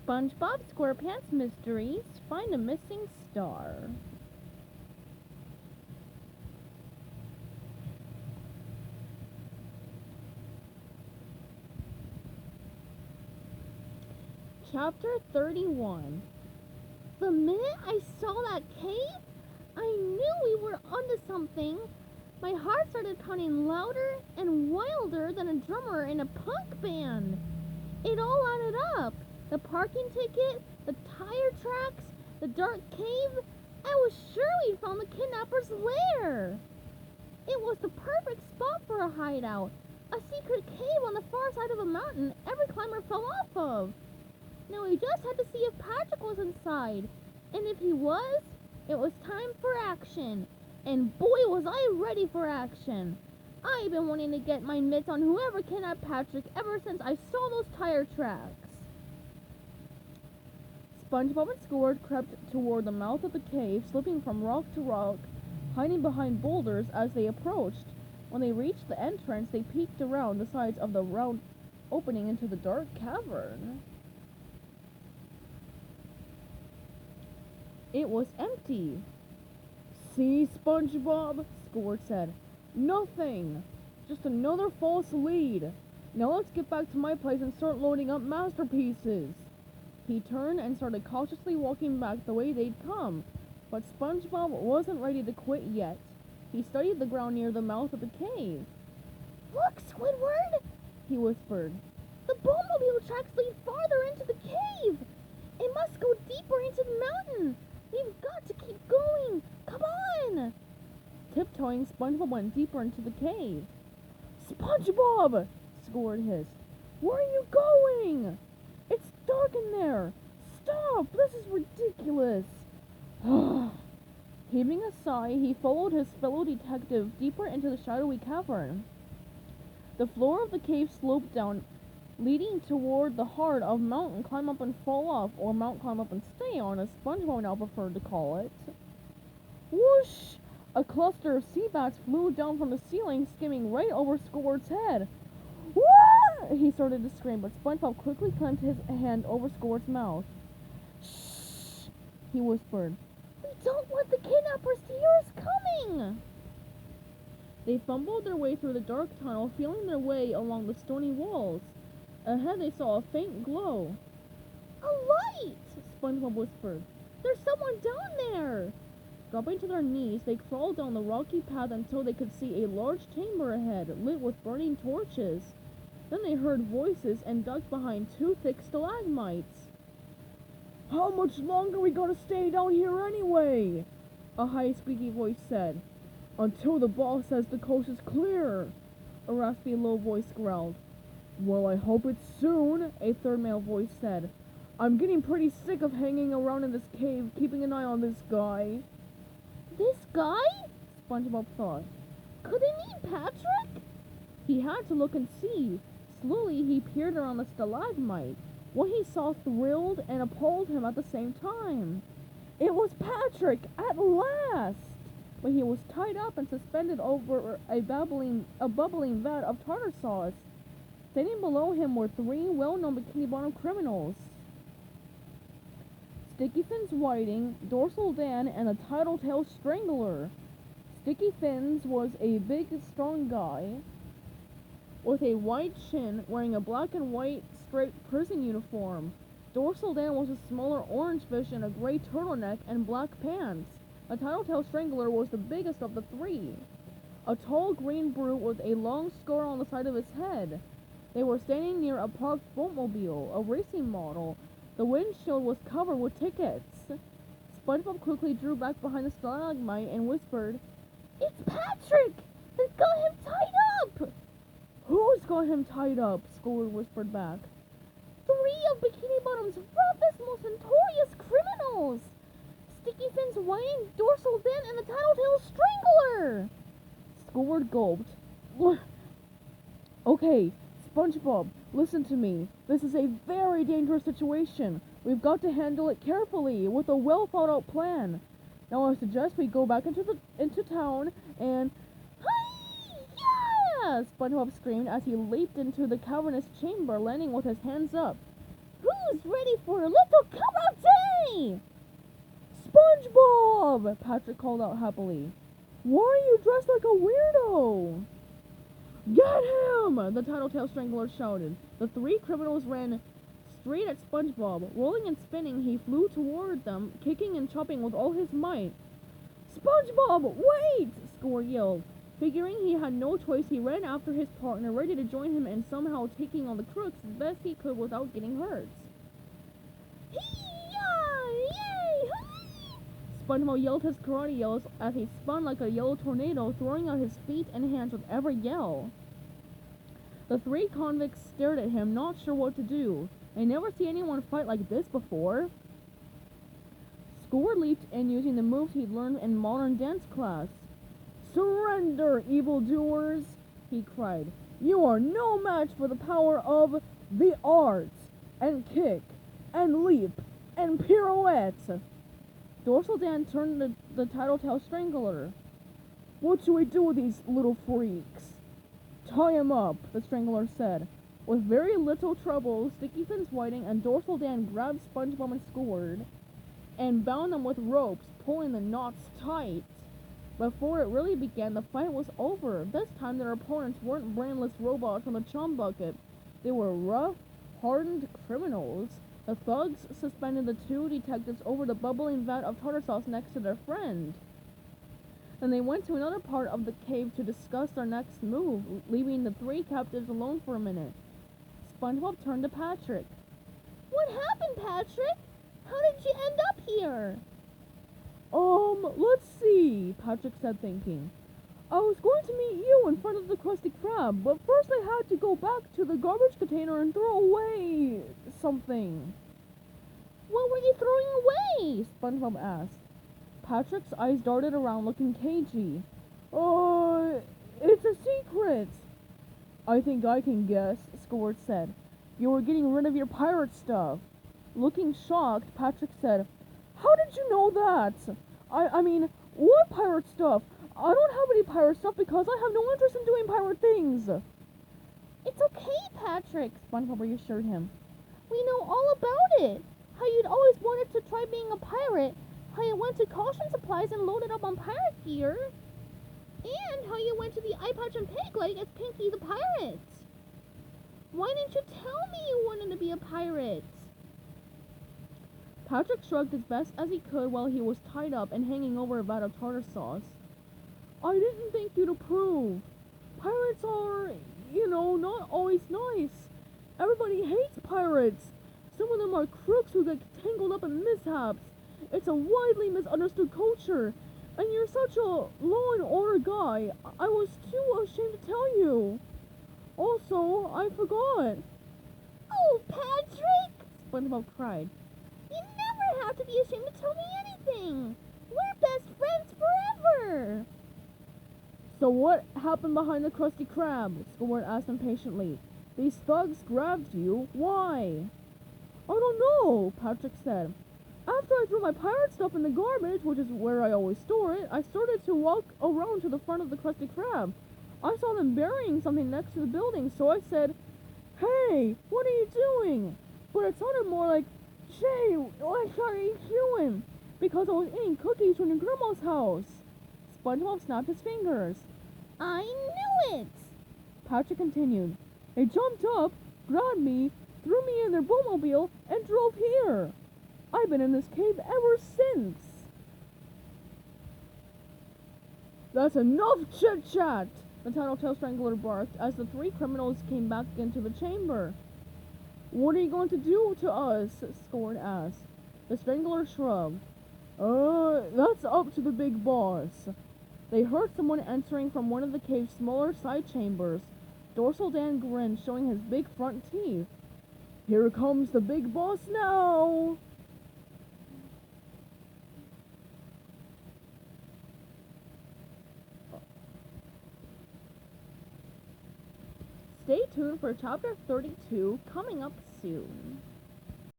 SpongeBob SquarePants Mysteries Find a Missing Star. Chapter 31. The minute I saw that cave, I knew we were onto something. My heart started pounding louder and wilder than a drummer in a punk band. It all added up. The parking ticket, the tire tracks, the dark cave. I was sure we'd found the kidnapper's lair. It was the perfect spot for a hideout. A secret cave on the far side of a mountain every climber fell off of. Now we just had to see if Patrick was inside. And if he was, it was time for action. And boy was I ready for action. I've been wanting to get my mitts on whoever kidnapped Patrick ever since I saw those tire tracks. SpongeBob and Squidward crept toward the mouth of the cave, slipping from rock to rock, hiding behind boulders as they approached. When they reached the entrance, they peeked around the sides of the round opening into the dark cavern. It was empty. "See, SpongeBob," Squidward said. "Nothing. Just another false lead. Now let's get back to my place and start loading up masterpieces." He turned and started cautiously walking back the way they'd come, but SpongeBob wasn't ready to quit yet. He studied the ground near the mouth of the cave. "Look, Squidward," he whispered. "The Boatmobile tracks lead farther into the cave. It must go deeper into the mountain. We've got to keep going. Come on!" Tiptoeing, SpongeBob went deeper into the cave. "SpongeBob!" Squidward hissed. "Where are you going? It's dark in there. Stop! This is ridiculous." Heaving a sigh, he followed his fellow detective deeper into the shadowy cavern. The floor of the cave sloped down, leading toward the heart of mountain climb up and fall off, or mount climb up and stay on, as SpongeBob now preferred to call it. Whoosh! A cluster of sea bats flew down from the ceiling, skimming right over Squidward's head. "Wah!" He started to scream, but SpongeBob quickly clamped his hand over Squidward's mouth. "Shh!" he whispered. "We don't want the kidnappers to hear us coming!" They fumbled their way through the dark tunnel, feeling their way along the stony walls. Ahead they saw a faint glow. "A light!" SpongeBob whispered. "There's someone down there!" Dropping to their knees, they crawled down the rocky path until they could see a large chamber ahead, lit with burning torches. Then they heard voices and ducked behind two thick stalagmites. "How much longer we gotta stay down here anyway?" a high squeaky voice said. "Until the boss says the coast is clear," a raspy low voice growled. "Well, I hope it's soon," a third male voice said. "I'm getting pretty sick of hanging around in this cave, keeping an eye on this guy." "This guy?" SpongeBob thought. "Could they mean Patrick?" He had to look and see. Slowly he peered around the stalagmite. What he saw thrilled and appalled him at the same time. It was Patrick, at last! But he was tied up and suspended over a bubbling vat of tartar sauce. Standing below him were three well-known Bikini Bottom criminals: Sticky Fins Whiting, Dorsal Dan, and the Tattletale Strangler. Sticky Fins was a big, strong guy with a wide chin, wearing a black and white striped prison uniform. Dorsal Dan was a smaller orange fish in a gray turtleneck and black pants. The Tattletale Strangler was the biggest of the three, a tall green brute with a long scar on the side of his head. They were standing near a parked boatmobile, a racing model. The windshield was covered with tickets. SpongeBob quickly drew back behind the stalagmite and whispered, "It's Patrick! They've got him tied up!" "Who's got him tied up?" Squidward whispered back. "Three of Bikini Bottom's roughest, most notorious criminals! Sticky Fins Whiting, Dorsal Dan, and the Tattletale Strangler!" Squidward gulped. "Okay, SpongeBob, listen to me. This is a very dangerous situation. We've got to handle it carefully, with a well-thought-out plan. Now I suggest we go back into town and—" "Hi-ya!" SpongeBob screamed as he leaped into the cavernous chamber, landing with his hands up. Who's ready for a little karate? SpongeBob! Patrick called out happily. Why are you dressed like a weirdo? Get him! The Tattletale Strangler shouted. The three criminals ran straight at SpongeBob. Rolling and spinning, he flew toward them, kicking and chopping with all his might. SpongeBob, wait! Squidward yelled. Figuring he had no choice, he ran after his partner, ready to join him in somehow taking on the crooks as best he could without getting hurt. SpongeBob yelled his karate yells as he spun like a yellow tornado, throwing out his feet and hands with every yell. The three convicts stared at him, not sure what to do. They never seen anyone fight like this before. Squidward leaped in using the moves he'd learned in modern dance class. Surrender, evildoers! He cried. You are no match for the power of the arts, and kick, and leap, and pirouette. Dorsal Dan turned to the Tattletale Strangler. What should we do with these little freaks? Tie him up, the Strangler said. With very little trouble, Sticky Fins Whiting and Dorsal Dan grabbed SpongeBob and Squidward and bound them with ropes, pulling the knots tight. Before it really began, the fight was over. This time their opponents weren't brainless robots from the chum bucket. They were rough, hardened criminals. The thugs suspended the two detectives over the bubbling vat of tartar sauce next to their friend. Then they went to another part of the cave to discuss their next move, leaving the three captives alone for a minute. SpongeBob turned to Patrick. What happened, Patrick? How did you end up here? Let's see, Patrick said, thinking. I was going to meet you in front of the Krusty Krab, but first I had to go back to the garbage container and throw away something. What were you throwing away? SpongeBob asked. Patrick's eyes darted around, looking cagey. It's a secret. I think I can guess, Squidward said. You were getting rid of your pirate stuff. Looking shocked, Patrick said, How did you know that? I mean, what pirate stuff? I don't have any pirate stuff because I have no interest in doing pirate things. It's okay, Patrick, SpongeBob reassured him. We know all about it. How you'd always wanted to try being a pirate, how you went to Caution Supplies and loaded up on pirate gear, and how you went to the Eye Patch and Pig Lake as Pinky the Pirate. Why didn't you tell me you wanted to be a pirate? Patrick shrugged as best as he could while he was tied up and hanging over a vat of tartar sauce. I didn't think you'd approve. Pirates are, not always nice. Everybody hates pirates. Some of them are crooks who get tangled up in mishaps. It's a widely misunderstood culture. And you're such a law and order guy. I was too ashamed to tell you. Also, I forgot. Oh, Patrick! SpongeBob cried. You never have to be ashamed to tell me anything. We're best friends forever. So what happened behind the Krusty Krab? Squidward asked impatiently. These thugs grabbed you. Why? I don't know, Patrick said. After I threw my pirate stuff in the garbage, which is where I always store it, I started to walk around to the front of the Krusty Krab. I saw them burying something next to the building, so I said, Hey, what are you doing? But it sounded more like, Jay, what are you doing? Because I was eating cookies from your grandma's house. SpongeBob snapped his fingers. I knew it! Patrick continued. They jumped up, grabbed me, threw me in their boatmobile, and drove here. I've been in this cave ever since. That's enough chit-chat, the Tattletale Strangler barked as the three criminals came back into the chamber. What are you going to do to us? Squidward asked. The Strangler shrugged. That's up to the big boss. They heard someone entering from one of the cave's smaller side chambers. Dorsal Dan grinned, showing his big front teeth. Here comes the big boss now! Stay tuned for chapter 32 coming up soon.